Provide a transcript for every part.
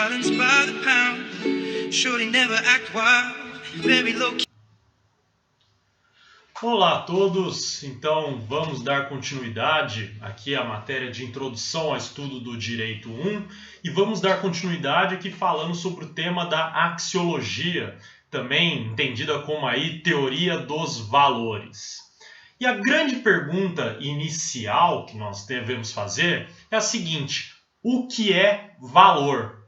violence by the pound. Surely never act wild, very low key. Olá a todos, então vamos dar continuidade aqui à matéria de introdução ao estudo do Direito 1 e vamos dar continuidade aqui falando sobre o tema da axiologia, também entendida como aí teoria dos valores. E a grande pergunta inicial que nós devemos fazer é a seguinte: o que é valor?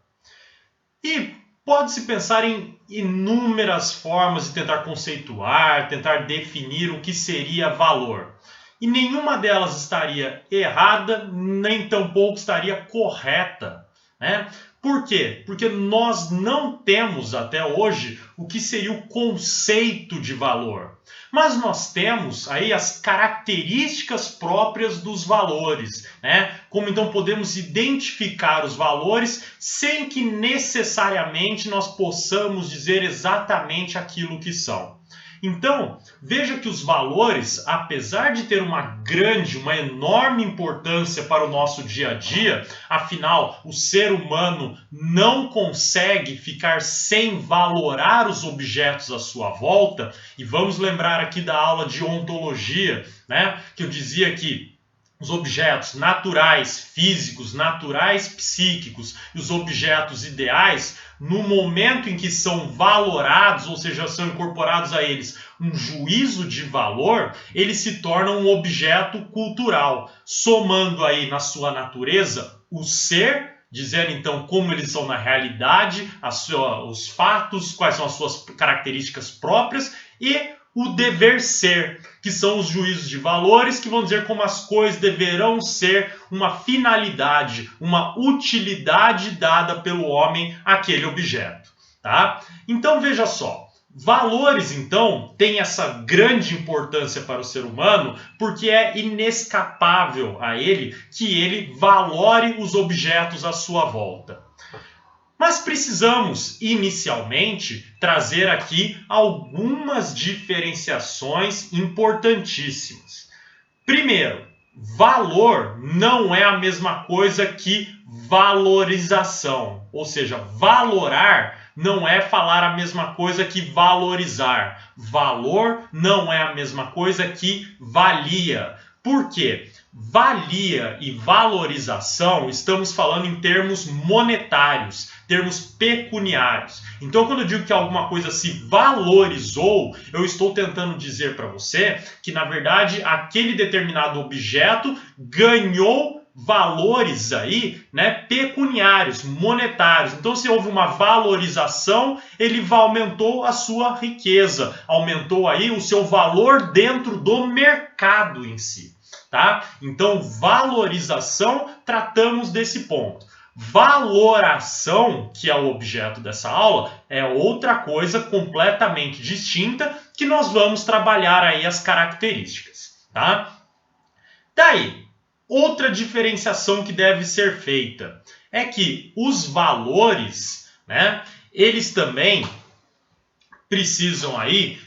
E pode-se pensar em inúmeras formas de tentar conceituar, tentar definir o que seria valor. E nenhuma delas estaria errada, nem tampouco estaria correta, né? Por quê? Porque nós não temos até hoje o que seria o conceito de valor. Mas nós temos aí as características próprias dos valores, né? Como então podemos identificar os valores sem que necessariamente nós possamos dizer exatamente aquilo que são. Então, veja que os valores, apesar de ter uma enorme importância para o nosso dia a dia, afinal, o ser humano não consegue ficar sem valorar os objetos à sua volta, e vamos lembrar aqui da aula de ontologia, né, que eu dizia que os objetos naturais, físicos, naturais, psíquicos e os objetos ideais, no momento em que são valorados, ou seja, são incorporados a eles um juízo de valor, eles se tornam um objeto cultural, somando aí na sua natureza o ser, dizendo então como eles são na realidade, os fatos, quais são as suas características próprias, e o dever ser, que são os juízos de valores, que vão dizer como as coisas deverão ser, uma finalidade, uma utilidade dada pelo homem àquele objeto, tá? Então veja só, valores então têm essa grande importância para o ser humano porque é inescapável a ele que ele valore os objetos à sua volta. Mas precisamos, inicialmente, trazer aqui algumas diferenciações importantíssimas. Primeiro, valor não é a mesma coisa que valorização. Ou seja, valorar não é falar a mesma coisa que valorizar. Valor não é a mesma coisa que valia. Por quê? Valia e valorização, estamos falando em termos monetários, termos pecuniários. Então, quando eu digo que alguma coisa se valorizou, eu estou tentando dizer para você que, na verdade, aquele determinado objeto ganhou valores aí, né, pecuniários, monetários. Então, se houve uma valorização, ele aumentou a sua riqueza, aumentou aí o seu valor dentro do mercado em si. Tá? Então, valorização, tratamos desse ponto. Valoração, que é o objeto dessa aula, é outra coisa completamente distinta que nós vamos trabalhar aí as características. Tá? Daí, outra diferenciação que deve ser feita é que os valores, né, eles também precisam aí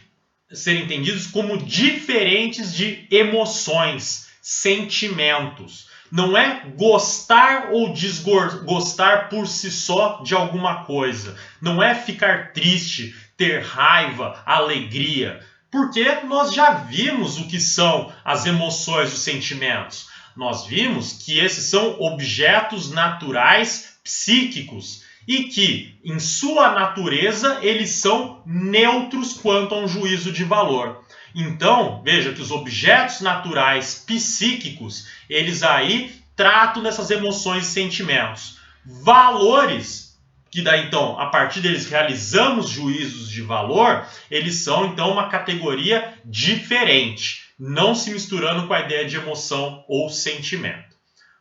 ser entendidos como diferentes de emoções, sentimentos. Não é gostar ou desgostar por si só de alguma coisa. Não é ficar triste, ter raiva, alegria. Porque nós já vimos o que são as emoções e os sentimentos. Nós vimos que esses são objetos naturais psíquicos e que, em sua natureza, eles são neutros quanto a um juízo de valor. Então, veja que os objetos naturais psíquicos, eles aí tratam dessas emoções e sentimentos. Valores, que daí então, a partir deles realizamos juízos de valor, eles são então uma categoria diferente, não se misturando com a ideia de emoção ou sentimento.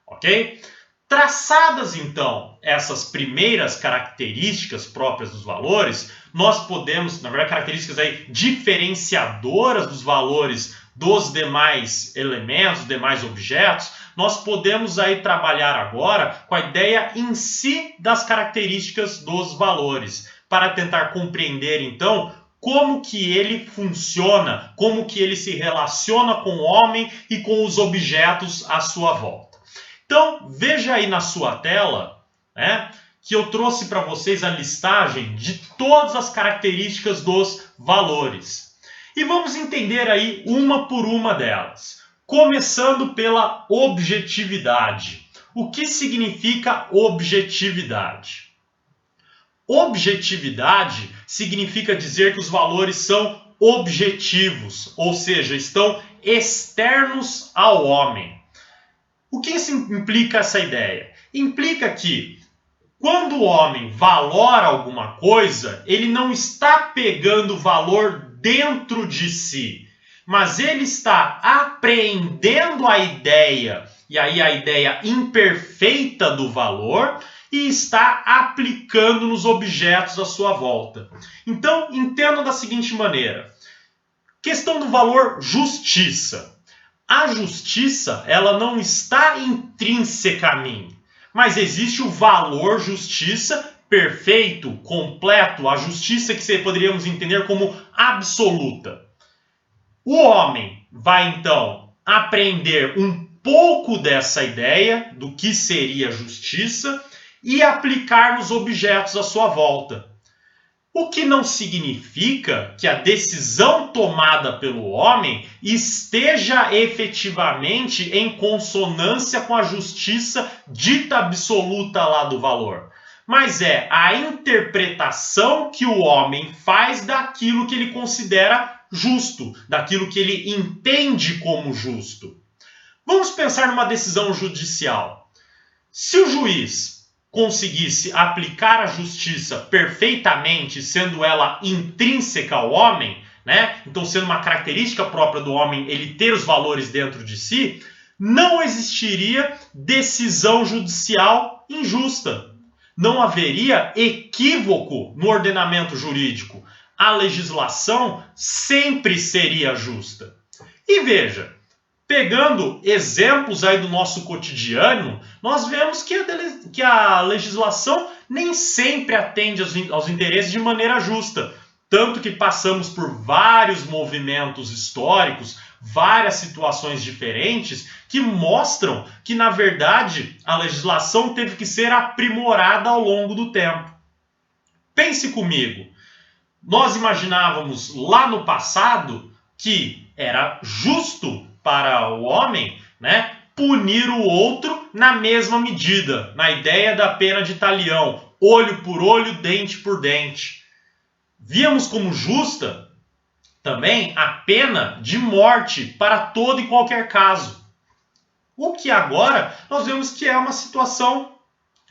Ok? Traçadas, então, essas primeiras características próprias dos valores, nós podemos, na verdade, características aí diferenciadoras dos valores dos demais elementos, demais objetos, nós podemos aí trabalhar agora com a ideia em si das características dos valores, para tentar compreender, então, como que ele funciona, como que ele se relaciona com o homem e com os objetos à sua volta. Então, veja aí na sua tela, né, que eu trouxe para vocês a listagem de todas as características dos valores. E vamos entender aí uma por uma delas. Começando pela objetividade. O que significa objetividade? Objetividade significa dizer que os valores são objetivos, ou seja, estão externos ao homem. O que implica essa ideia? Implica que quando o homem valora alguma coisa, ele não está pegando valor dentro de si, mas ele está apreendendo a ideia, e aí a ideia imperfeita do valor, e está aplicando nos objetos à sua volta. Então, entenda da seguinte maneira. Questão do valor justiça. A justiça, ela não está intrínseca a mim, mas existe o valor justiça perfeito, completo, a justiça que poderíamos entender como absoluta. O homem vai, então, aprender um pouco dessa ideia do que seria justiça e aplicar nos objetos à sua volta. O que não significa que a decisão tomada pelo homem esteja efetivamente em consonância com a justiça dita absoluta lá do valor. Mas é a interpretação que o homem faz daquilo que ele considera justo, daquilo que ele entende como justo. Vamos pensar numa decisão judicial. Se o juiz conseguisse aplicar a justiça perfeitamente, sendo ela intrínseca ao homem, né? Então sendo uma característica própria do homem ele ter os valores dentro de si, não existiria decisão judicial injusta. Não haveria equívoco no ordenamento jurídico. A legislação sempre seria justa. E veja, pegando exemplos aí do nosso cotidiano, nós vemos que a legislação nem sempre atende aos interesses de maneira justa. Tanto que passamos por vários movimentos históricos, várias situações diferentes, que mostram que, na verdade, a legislação teve que ser aprimorada ao longo do tempo. Pense comigo, nós imaginávamos lá no passado que era justo para o homem, né, punir o outro na mesma medida, na ideia da pena de talião, olho por olho, dente por dente. Víamos como justa também a pena de morte para todo e qualquer caso. O que agora nós vemos que é uma situação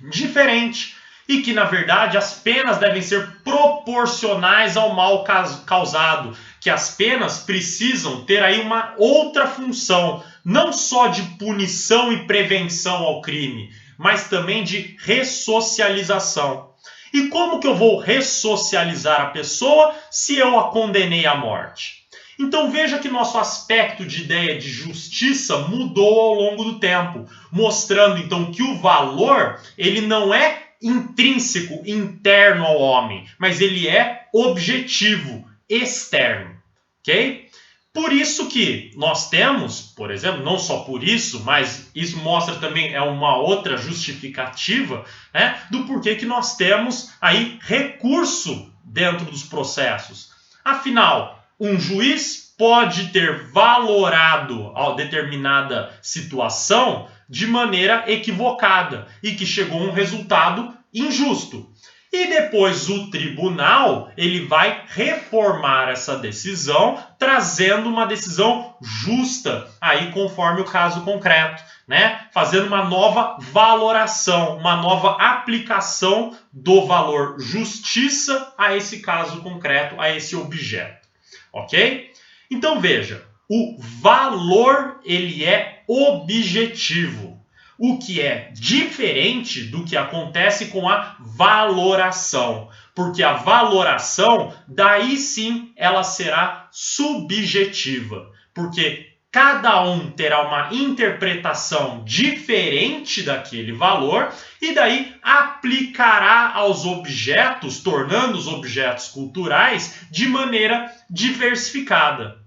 diferente e que, na verdade, as penas devem ser proporcionais ao mal causado, que as penas precisam ter aí uma outra função, não só de punição e prevenção ao crime, mas também de ressocialização. E como que eu vou ressocializar a pessoa se eu a condenei à morte? Então veja que nosso aspecto de ideia de justiça mudou ao longo do tempo, mostrando então que o valor ele não é intrínseco, interno ao homem, mas ele é objetivo, externo, ok? Por isso que nós temos, por exemplo, não só por isso, mas isso mostra também, é uma outra justificativa, né, do porquê que nós temos aí recurso dentro dos processos. Afinal, um juiz pode ter valorado a determinada situação de maneira equivocada e que chegou a um resultado injusto. E depois o tribunal ele vai reformar essa decisão, trazendo uma decisão justa, aí conforme o caso concreto, né? Fazendo uma nova valoração, uma nova aplicação do valor justiça a esse caso concreto, a esse objeto, ok? Então veja, o valor ele é objetivo. O que é diferente do que acontece com a valoração. Porque a valoração, daí sim, ela será subjetiva. Porque cada um terá uma interpretação diferente daquele valor e daí aplicará aos objetos, tornando os objetos culturais de maneira diversificada.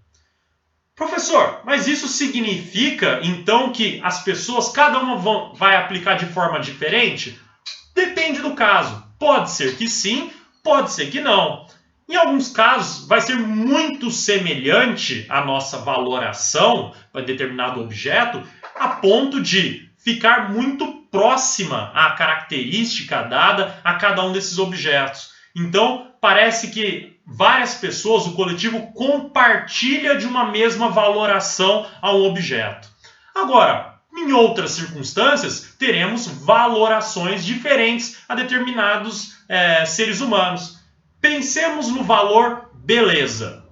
Professor, mas isso significa, então, que as pessoas, cada uma vai aplicar de forma diferente? Depende do caso. Pode ser que sim, pode ser que não. Em alguns casos, vai ser muito semelhante a nossa valoração para determinado objeto, a ponto de ficar muito próxima à característica dada a cada um desses objetos. Então, parece que várias pessoas, o coletivo, compartilha de uma mesma valoração a um objeto. Agora, em outras circunstâncias, teremos valorações diferentes a determinados seres humanos. Pensemos no valor beleza.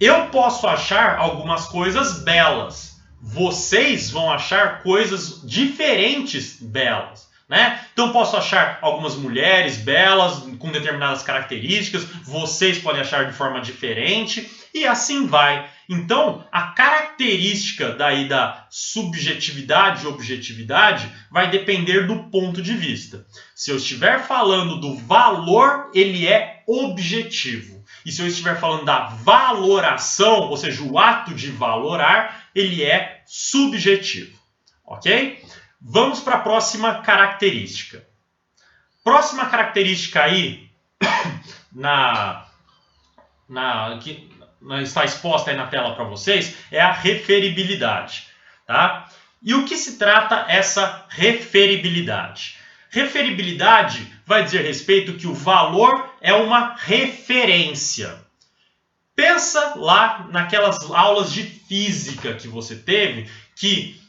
Eu posso achar algumas coisas belas. Vocês vão achar coisas diferentes belas, né? Então posso achar algumas mulheres belas com determinadas características, vocês podem achar de forma diferente e assim vai. Então, a característica daí da subjetividade e objetividade vai depender do ponto de vista. Se eu estiver falando do valor, ele é objetivo. E se eu estiver falando da valoração, ou seja, o ato de valorar, ele é subjetivo. Ok? Vamos para a próxima característica. Próxima característica aí, que está exposta aí na tela para vocês, é a referibilidade. Tá? E o que se trata essa referibilidade? Referibilidade vai dizer respeito que o valor é uma referência. Pensa lá naquelas aulas de física que você teve, que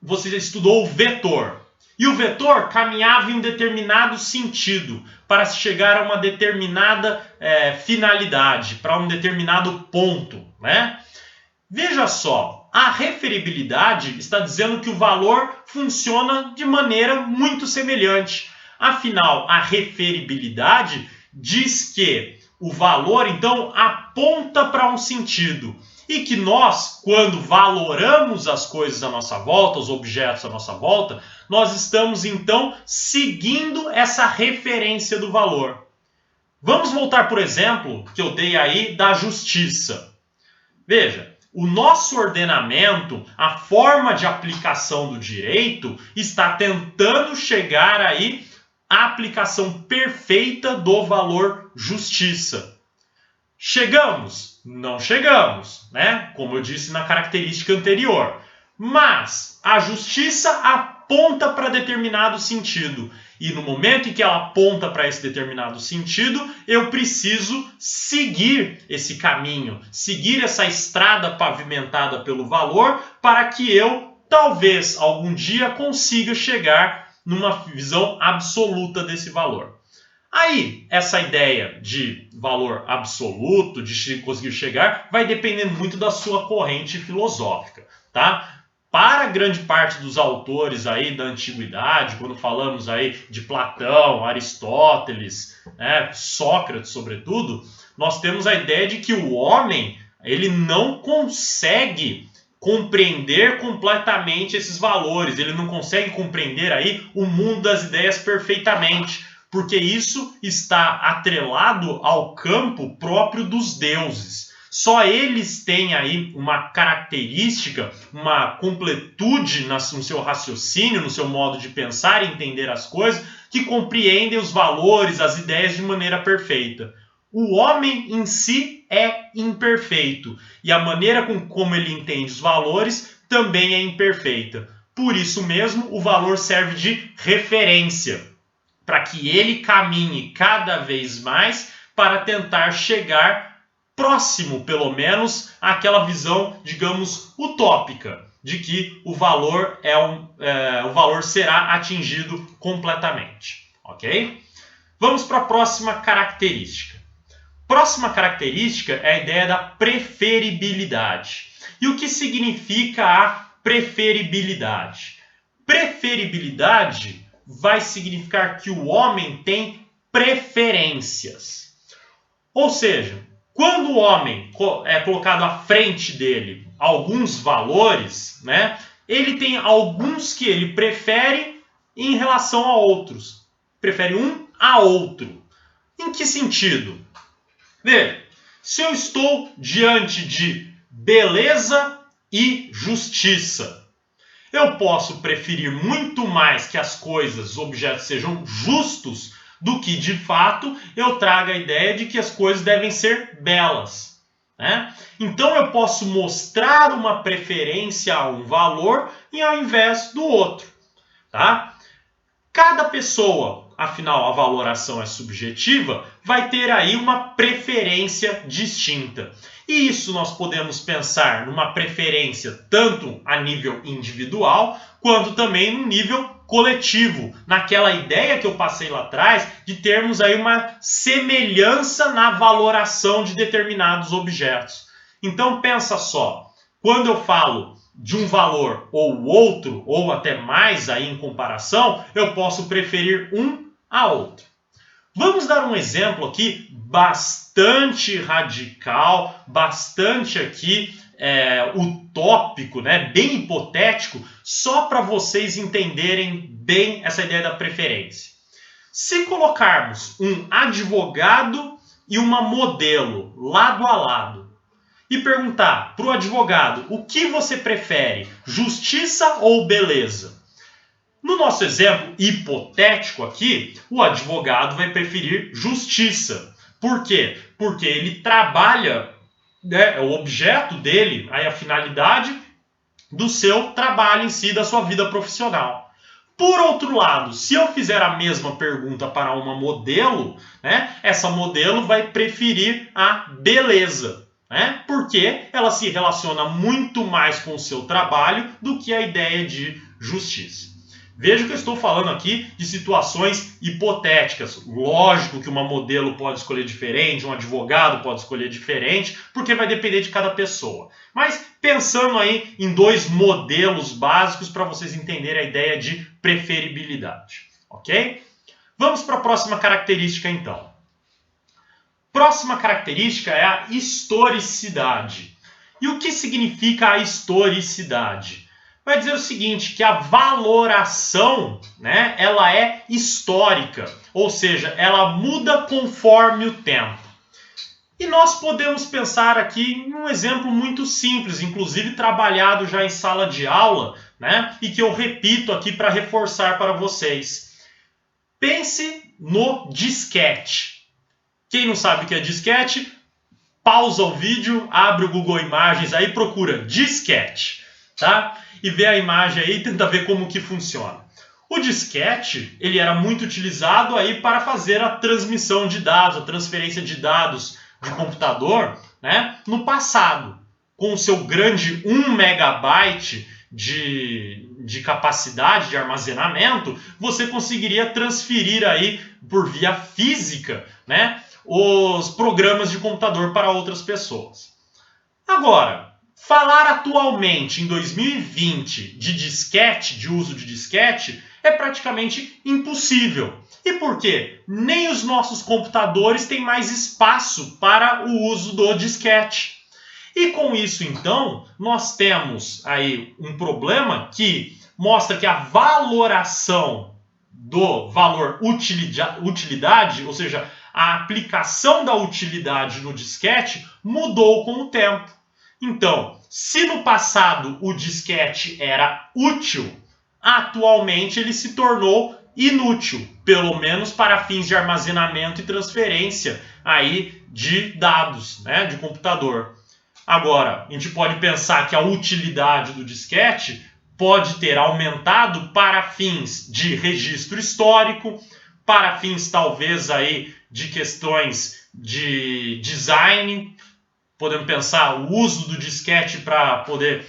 você estudou o vetor. E o vetor caminhava em um determinado sentido para se chegar a uma determinada finalidade, para um determinado ponto, né? Veja só, a referibilidade está dizendo que o valor funciona de maneira muito semelhante. Afinal, a referibilidade diz que o valor, então, aponta para um sentido. E que nós, quando valoramos as coisas à nossa volta, os objetos à nossa volta, nós estamos, então, seguindo essa referência do valor. Vamos voltar, por exemplo, que eu dei aí da justiça. Veja, o nosso ordenamento, a forma de aplicação do direito, está tentando chegar aí à aplicação perfeita do valor justiça. Chegamos? Não chegamos, né? Como eu disse na característica anterior. Mas a justiça aponta para determinado sentido. E no momento em que ela aponta para esse determinado sentido, eu preciso seguir esse caminho, seguir essa estrada pavimentada pelo valor, para que eu, talvez, algum dia consiga chegar numa visão absoluta desse valor. Aí, essa ideia de valor absoluto, de conseguir chegar, vai depender muito da sua corrente filosófica, tá? Para grande parte dos autores aí da antiguidade, quando falamos aí de Platão, Aristóteles, né, Sócrates, sobretudo, nós temos a ideia de que o homem, ele não consegue compreender completamente esses valores, ele não consegue compreender aí o mundo das ideias perfeitamente, porque isso está atrelado ao campo próprio dos deuses. Só eles têm aí uma característica, uma completude no seu raciocínio, no seu modo de pensar e entender as coisas, que compreendem os valores, as ideias de maneira perfeita. O homem em si é imperfeito, e a maneira como ele entende os valores também é imperfeita. Por isso mesmo, o valor serve de referência, para que ele caminhe cada vez mais para tentar chegar próximo, pelo menos, àquela visão, digamos, utópica, de que o valor, o valor será atingido completamente. Ok? Vamos para a próxima característica. Próxima característica é a ideia da preferibilidade. E o que significa a preferibilidade? Preferibilidade vai significar que o homem tem preferências. Ou seja, quando o homem é colocado à frente dele alguns valores, né, ele tem alguns que ele prefere em relação a outros. Prefere um a outro. Em que sentido? Veja, se eu estou diante de beleza e justiça, Eu posso preferir muito mais que as coisas, os objetos sejam justos do que, de fato, eu traga a ideia de que as coisas devem ser belas, né? Então eu posso mostrar uma preferência a um valor e ao invés do outro, tá? Cada pessoa, afinal a valoração é subjetiva, vai ter aí uma preferência distinta. E isso nós podemos pensar numa preferência tanto a nível individual, quanto também no nível coletivo, naquela ideia que eu passei lá atrás de termos aí uma semelhança na valoração de determinados objetos. Então pensa só, quando eu falo de um valor ou outro, ou até mais aí em comparação, eu posso preferir um a outro. Vamos dar um exemplo aqui bastante radical, bastante aqui utópico, né? Bem hipotético, só para vocês entenderem bem essa ideia da preferência. Se colocarmos um advogado e uma modelo lado a lado e perguntar para o advogado o que você prefere, justiça ou beleza? No nosso exemplo hipotético aqui, o advogado vai preferir justiça. Por quê? Porque ele trabalha, né, o objeto dele, aí a finalidade do seu trabalho em si, da sua vida profissional. Por outro lado, se eu fizer a mesma pergunta para uma modelo, né, essa modelo vai preferir a beleza, né, porque ela se relaciona muito mais com o seu trabalho do que a ideia de justiça. Veja que eu estou falando aqui de situações hipotéticas. Lógico que uma modelo pode escolher diferente, um advogado pode escolher diferente, porque vai depender de cada pessoa. Mas pensando aí em dois modelos básicos para vocês entenderem a ideia de preferibilidade, ok? Vamos para a próxima característica então. Próxima característica é a historicidade. E o que significa a historicidade? Vai dizer o seguinte, que a valoração, né, ela é histórica, ou seja, ela muda conforme o tempo. E nós podemos pensar aqui em um exemplo muito simples, inclusive trabalhado já em sala de aula, né, e que eu repito aqui para reforçar para vocês. Pense no disquete. Quem não sabe o que é disquete, pausa o vídeo, abre o Google Imagens aí e procura disquete, tá? E vê a imagem aí e tenta ver como que funciona. O disquete, ele era muito utilizado aí para fazer a transmissão de dados, a transferência de dados de computador, né, no passado. Com o seu grande 1 megabyte de capacidade de armazenamento, você conseguiria transferir aí por via física, né, os programas de computador para outras pessoas. Agora, falar atualmente, em 2020, de disquete, de uso de disquete, é praticamente impossível. E por quê? Nem os nossos computadores têm mais espaço para o uso do disquete. E com isso, então, nós temos aí um problema que mostra que a valoração do valor utilidade, ou seja, a aplicação da utilidade no disquete mudou com o tempo. Então, se no passado o disquete era útil, atualmente ele se tornou inútil, pelo menos para fins de armazenamento e transferência aí de dados, né, de computador. Agora, a gente pode pensar que a utilidade do disquete pode ter aumentado para fins de registro histórico, para fins talvez aí de questões de design. Podemos pensar o uso do disquete para poder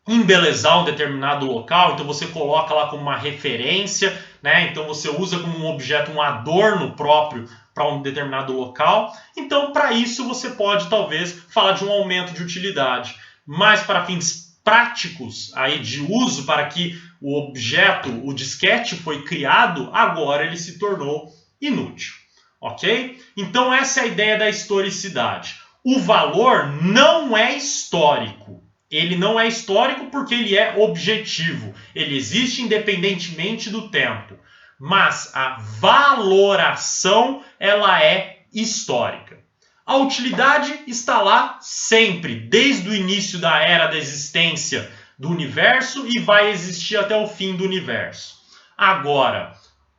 embelezar um determinado local, então você coloca lá como uma referência, né? Então você usa como um objeto, um adorno próprio para um determinado local. Então, para isso, você pode talvez falar de um aumento de utilidade. Mas para fins práticos aí de uso, para que o objeto, o disquete foi criado, agora ele se tornou inútil. Ok? Então essa é a ideia da historicidade. O valor não é histórico. Ele não é histórico porque ele é objetivo. Ele existe independentemente do tempo. Mas a valoração, ela é histórica. A utilidade está lá sempre, desde o início da era da existência do universo e vai existir até o fim do universo. Agora,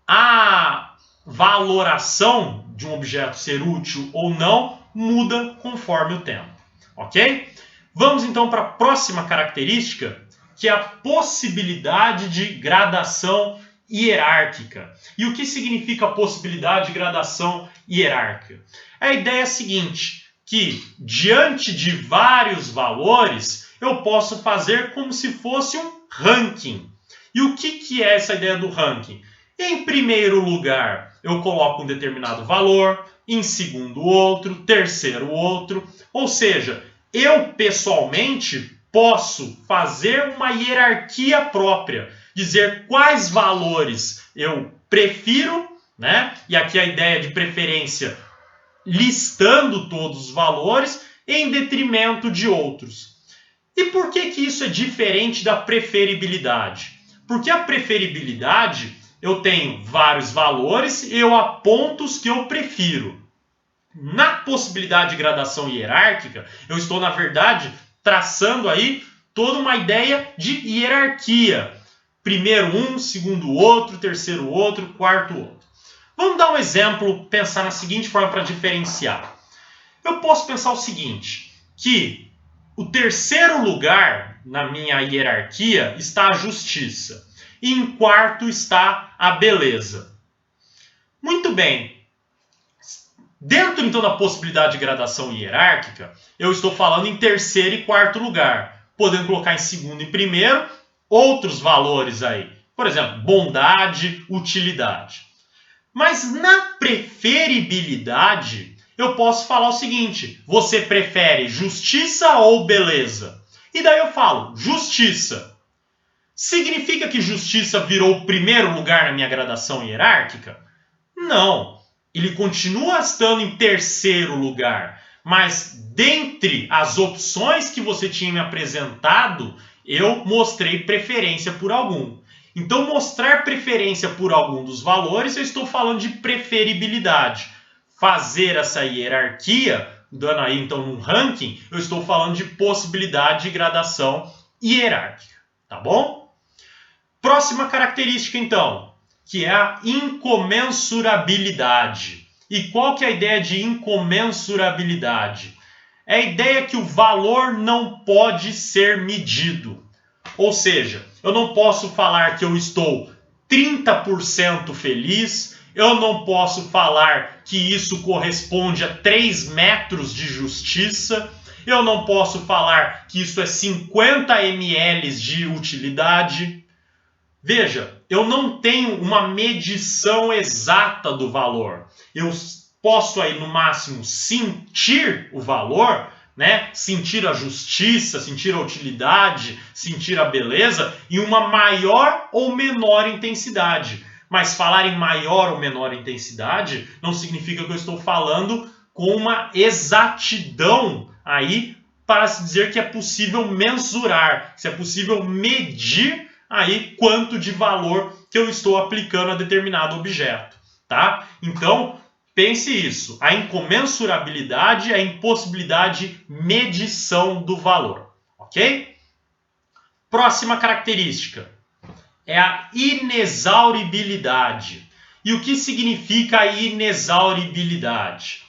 a valoração de um objeto ser útil ou não muda conforme o tempo, ok? Vamos então para a próxima característica, que é a possibilidade de gradação hierárquica. E o que significa a possibilidade de gradação hierárquica? A ideia é a seguinte, que diante de vários valores, eu posso fazer como se fosse um ranking. E o que é essa ideia do ranking? Em primeiro lugar, eu coloco um determinado valor, em segundo outro, terceiro outro, ou seja, eu pessoalmente posso fazer uma hierarquia própria, dizer quais valores eu prefiro, né? E aqui a ideia de preferência listando todos os valores em detrimento de outros. E por que isso é diferente da preferibilidade? Porque a preferibilidade, eu tenho vários valores e eu aponto os que eu prefiro. Na possibilidade de gradação hierárquica, eu estou, na verdade, traçando aí toda uma ideia de hierarquia. Primeiro um, segundo outro, terceiro outro, quarto outro. Vamos dar um exemplo, pensar na seguinte forma para diferenciar. Eu posso pensar o seguinte, que o terceiro lugar na minha hierarquia está a justiça. E em quarto está a beleza. Muito bem. Dentro, então, da possibilidade de gradação hierárquica, eu estou falando em terceiro e quarto lugar, podendo colocar em segundo e primeiro outros valores aí. Por exemplo, bondade, utilidade. Mas na preferibilidade, eu posso falar o seguinte, você prefere justiça ou beleza? E daí eu falo, justiça. Significa que justiça virou o primeiro lugar na minha gradação hierárquica? Não. Ele continua estando em terceiro lugar, mas dentre as opções que você tinha me apresentado, eu mostrei preferência por algum. Então, mostrar preferência por algum dos valores, eu estou falando de preferibilidade. Fazer essa hierarquia, dando aí então um ranking, eu estou falando de possibilidade de gradação hierárquica, tá bom? Próxima característica então, que é a incomensurabilidade. E qual que é a ideia de incomensurabilidade? É a ideia que o valor não pode ser medido. Ou seja, eu não posso falar que eu estou 30% feliz, eu não posso falar que isso corresponde a 3 metros de justiça, eu não posso falar que isso é 50 ml de utilidade. Veja, eu não tenho uma medição exata do valor. Eu posso aí no máximo sentir o valor, né? Sentir a justiça, sentir a utilidade, sentir a beleza em uma maior ou menor intensidade. Mas falar em maior ou menor intensidade não significa que eu estou falando com uma exatidão aí para se dizer que é possível mensurar, se é possível medir aí quanto de valor que eu estou aplicando a determinado objeto, tá? Então, pense isso, a incomensurabilidade é a impossibilidade de medição do valor, ok? Próxima característica é a inexauribilidade. E o que significa a inexauribilidade?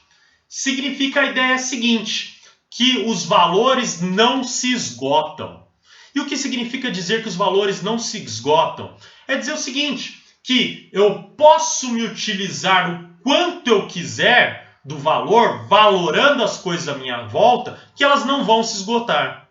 Significa a ideia seguinte, que os valores não se esgotam. E o que significa dizer que os valores não se esgotam? É dizer o seguinte, que eu posso me utilizar o quanto eu quiser do valor, valorando as coisas à minha volta, que elas não vão se esgotar.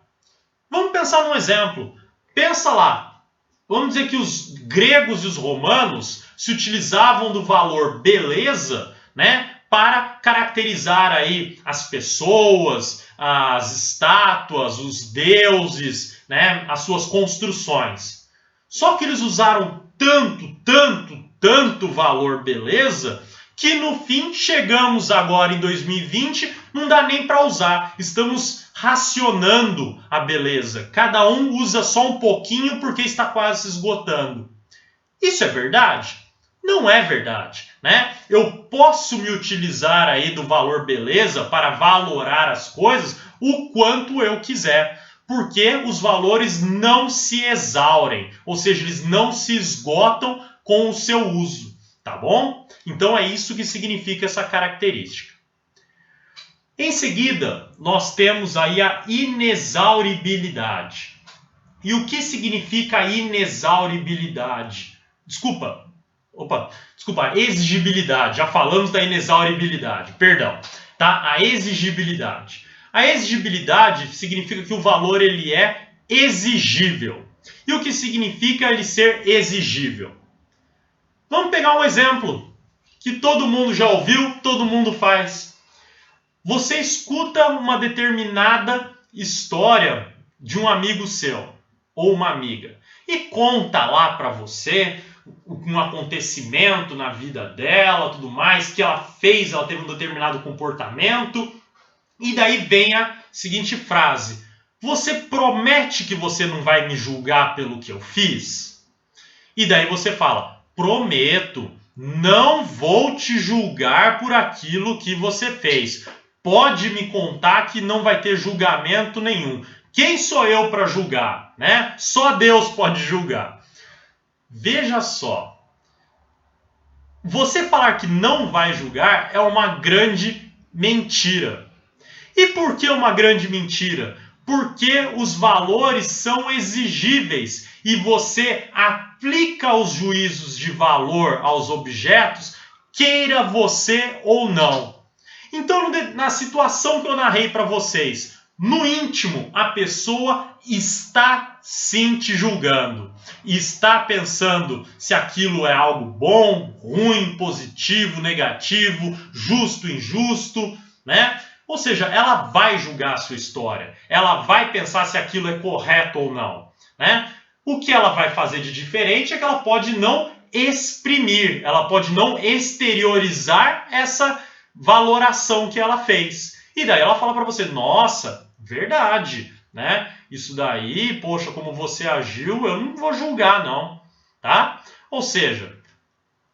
Vamos pensar num exemplo. Pensa lá. Vamos dizer que os gregos e os romanos se utilizavam do valor beleza, né, para caracterizar aí as pessoas, as estátuas, os deuses, né, as suas construções. Só que eles usaram tanto valor beleza, que no fim chegamos agora em 2020, não dá nem para usar. Estamos racionando a beleza. Cada um usa só um pouquinho porque está quase se esgotando. Isso é verdade? Não é verdade, né? Eu posso me utilizar aí do valor beleza para valorar as coisas o quanto eu quiser. porque os valores não se exaurem, ou seja, eles não se esgotam com o seu uso, tá bom? Então é isso que significa essa característica. Em seguida, nós temos aí a inexauribilidade. E o que significa a inexauribilidade? Desculpa, a exigibilidade. Já falamos da inexauribilidade, perdão. Tá? A exigibilidade. A exigibilidade significa que o valor ele é exigível. E o que significa ele ser exigível? Vamos pegar um exemplo que todo mundo já ouviu, todo mundo faz. Você escuta uma determinada história de um amigo seu ou uma amiga e conta lá para você um acontecimento na vida dela, tudo mais, que ela fez, ela teve um determinado comportamento, e daí vem a seguinte frase: você promete que você não vai me julgar pelo que eu fiz? E daí você fala: prometo, não vou te julgar por aquilo que você fez. Pode me contar que não vai ter julgamento nenhum. Quem sou eu para julgar, né? Só Deus pode julgar. Veja só. Você falar que não vai julgar é uma grande mentira. E por que uma grande mentira? Porque os valores são exigíveis e você aplica os juízos de valor aos objetos, queira você ou não. Então, na situação que eu narrei para vocês, no íntimo, a pessoa está sim te julgando. Está pensando se aquilo é algo bom, ruim, positivo, negativo, justo, injusto, né? Ou seja, ela vai julgar a sua história. Ela vai pensar se aquilo é correto ou não, né? O que ela vai fazer de diferente é que ela pode não exprimir, ela pode não exteriorizar essa valoração que ela fez. E daí ela fala para você: nossa, verdade, né? Isso daí, poxa, como você agiu, eu não vou julgar não, tá? Ou seja,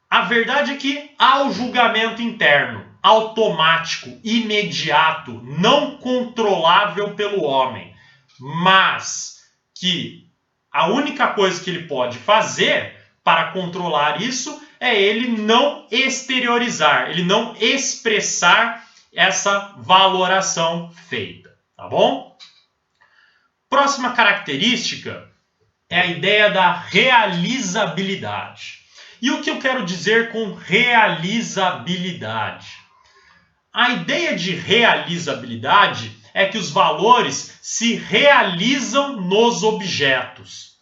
a verdade é que há o julgamento interno, automático, imediato, não controlável pelo homem, mas que a única coisa que ele pode fazer para controlar isso é ele não exteriorizar, ele não expressar essa valoração feita, tá bom? Próxima característica é a ideia da realizabilidade. E o que eu quero dizer com realizabilidade? A ideia de realizabilidade é que os valores se realizam nos objetos.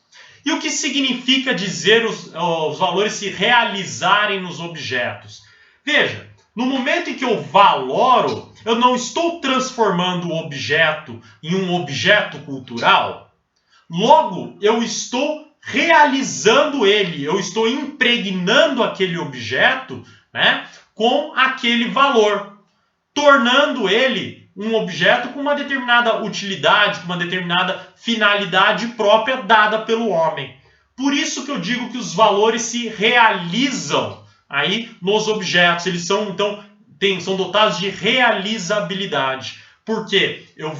E o que significa dizer os valores se realizarem nos objetos? Veja, no momento em que eu valoro, eu não estou transformando o objeto em um objeto cultural. Logo, eu estou realizando ele, eu estou impregnando aquele objeto, né, com aquele valor, tornando ele um objeto com uma determinada utilidade, com uma determinada finalidade própria dada pelo homem. Por isso que eu digo que os valores se realizam aí nos objetos. Eles são, então, são dotados de realizabilidade. Porque eu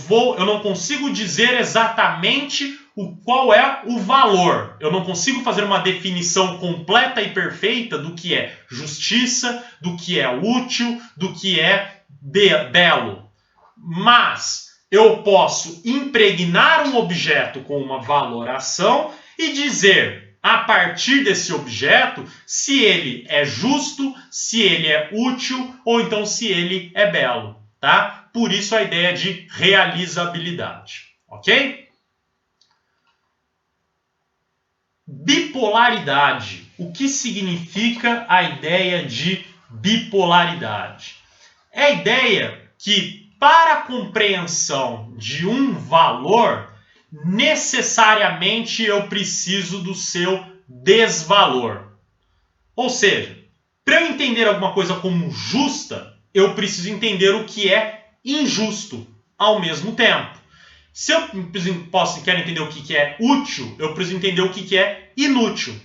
não consigo dizer exatamente qual é o valor. Eu não consigo fazer uma definição completa e perfeita do que é justiça, do que é útil, do que é belo. Mas eu posso impregnar um objeto com uma valoração e dizer, a partir desse objeto, se ele é justo, se ele é útil ou então se ele é belo, tá? Por isso a ideia de realizabilidade, ok? Bipolaridade. O que significa a ideia de bipolaridade? É a ideia que, para a compreensão de um valor, necessariamente eu preciso do seu desvalor. Ou seja, para eu entender alguma coisa como justa, eu preciso entender o que é injusto ao mesmo tempo. Se eu quero entender o que é útil, eu preciso entender o que é inútil.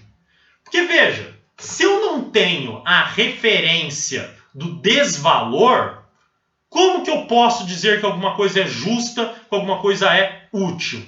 Porque veja, se eu não tenho a referência do desvalor, como que eu posso dizer que alguma coisa é justa, que alguma coisa é útil?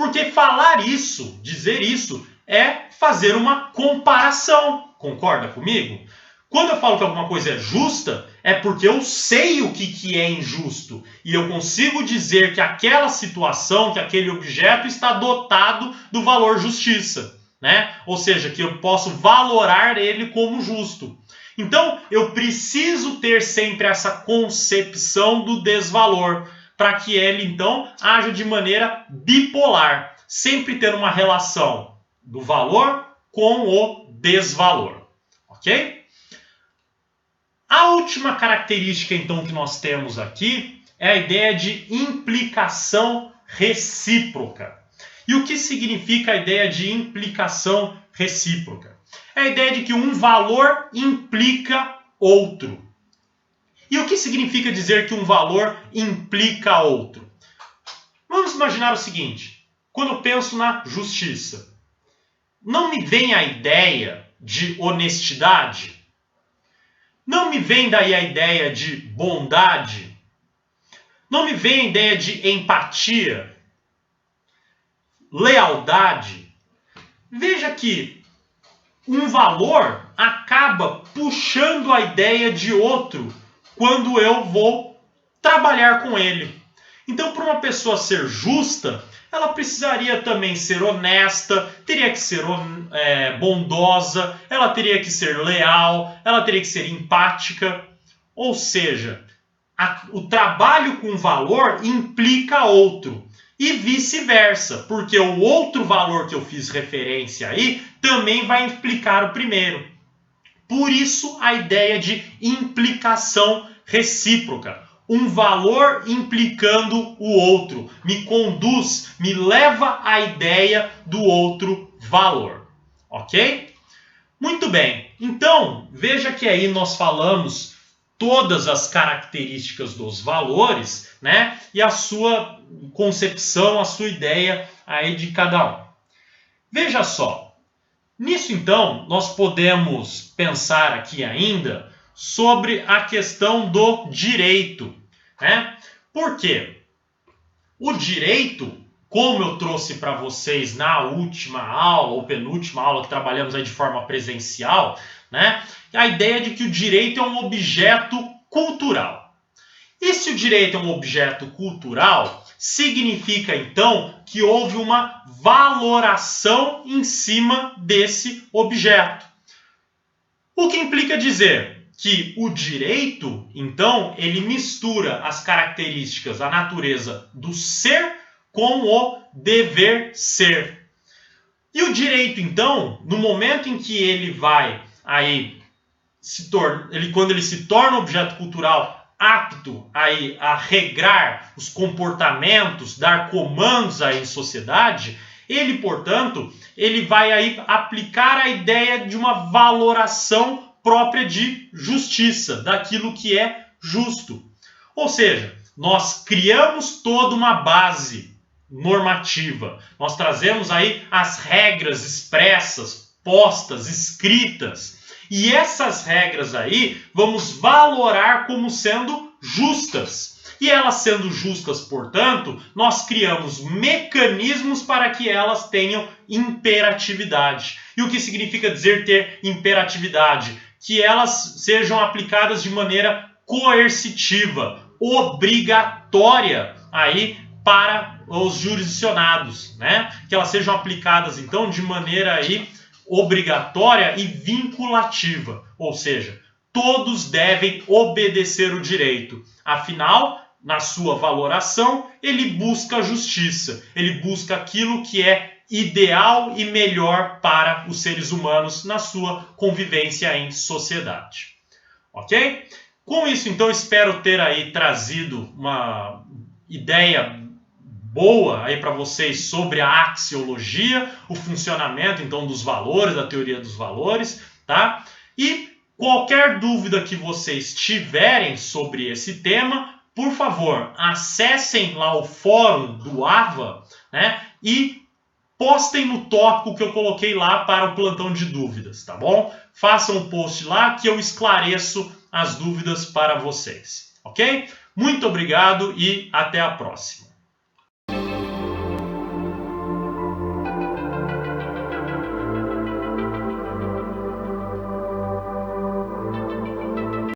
Porque falar isso, dizer isso, é fazer uma comparação. Concorda comigo? Quando eu falo que alguma coisa é justa, é porque eu sei o que é injusto. E eu consigo dizer que aquela situação, que aquele objeto está dotado do valor justiça, né? Ou seja, que eu posso valorar ele como justo. Então, eu preciso ter sempre essa concepção do desvalor, para que ele, então, haja de maneira bipolar, sempre tendo uma relação do valor com o desvalor, ok? A última característica, então, que nós temos aqui é a ideia de implicação recíproca. E o que significa a ideia de implicação recíproca? É a ideia de que um valor implica outro. E o que significa dizer que um valor implica outro? Vamos imaginar o seguinte: quando eu penso na justiça, não me vem a ideia de honestidade? Não me vem daí a ideia de bondade? Não me vem a ideia de empatia? Lealdade? Veja que um valor acaba puxando a ideia de outro quando eu vou trabalhar com ele. Então, para uma pessoa ser justa, ela precisaria também ser honesta, teria que ser bondosa, ela teria que ser leal, ela teria que ser empática. Ou seja, o trabalho com valor implica outro. E vice-versa, porque o outro valor que eu fiz referência aí também vai implicar o primeiro. Por isso a ideia de implicação recíproca. Um valor implicando o outro. Me conduz, me leva à ideia do outro valor. Ok? Muito bem. Então, veja que aí nós falamos todas as características dos valores, né? E a sua concepção, a sua ideia aí de cada um. Veja só. Nisso, então, nós podemos pensar aqui ainda sobre a questão do direito, né? Por quê? O direito, como eu trouxe para vocês na última aula, ou penúltima aula que trabalhamos aí de forma presencial, né? A ideia de que o direito é um objeto cultural. E se o direito é um objeto cultural, significa então que houve uma valoração em cima desse objeto. O que implica dizer que o direito, então, ele mistura as características, a natureza do ser com o dever ser. E o direito, então, no momento em que ele vai aí quando ele se torna objeto cultural apto aí a regrar os comportamentos, dar comandos aí em sociedade, ele, portanto, ele vai aí aplicar a ideia de uma valoração própria de justiça, daquilo que é justo. Ou seja, nós criamos toda uma base normativa, nós trazemos aí as regras expressas, postas, escritas, e essas regras aí vamos valorar como sendo justas. E elas sendo justas, portanto, nós criamos mecanismos para que elas tenham imperatividade. E o que significa dizer ter imperatividade? Que elas sejam aplicadas de maneira coercitiva, obrigatória aí para os jurisdicionados, né? Que elas sejam aplicadas então de maneira aí obrigatória e vinculativa, ou seja, todos devem obedecer o direito. Afinal, na sua valoração, ele busca a justiça, ele busca aquilo que é ideal e melhor para os seres humanos na sua convivência em sociedade. Ok? Com isso, então, espero ter aí trazido uma ideia boa aí para vocês sobre a axiologia, o funcionamento então dos valores, da teoria dos valores, tá? E qualquer dúvida que vocês tiverem sobre esse tema, por favor, acessem lá o fórum do AVA, né? E postem no tópico que eu coloquei lá para o plantão de dúvidas, tá bom? Façam um post lá que eu esclareço as dúvidas para vocês, ok? Muito obrigado e até a próxima.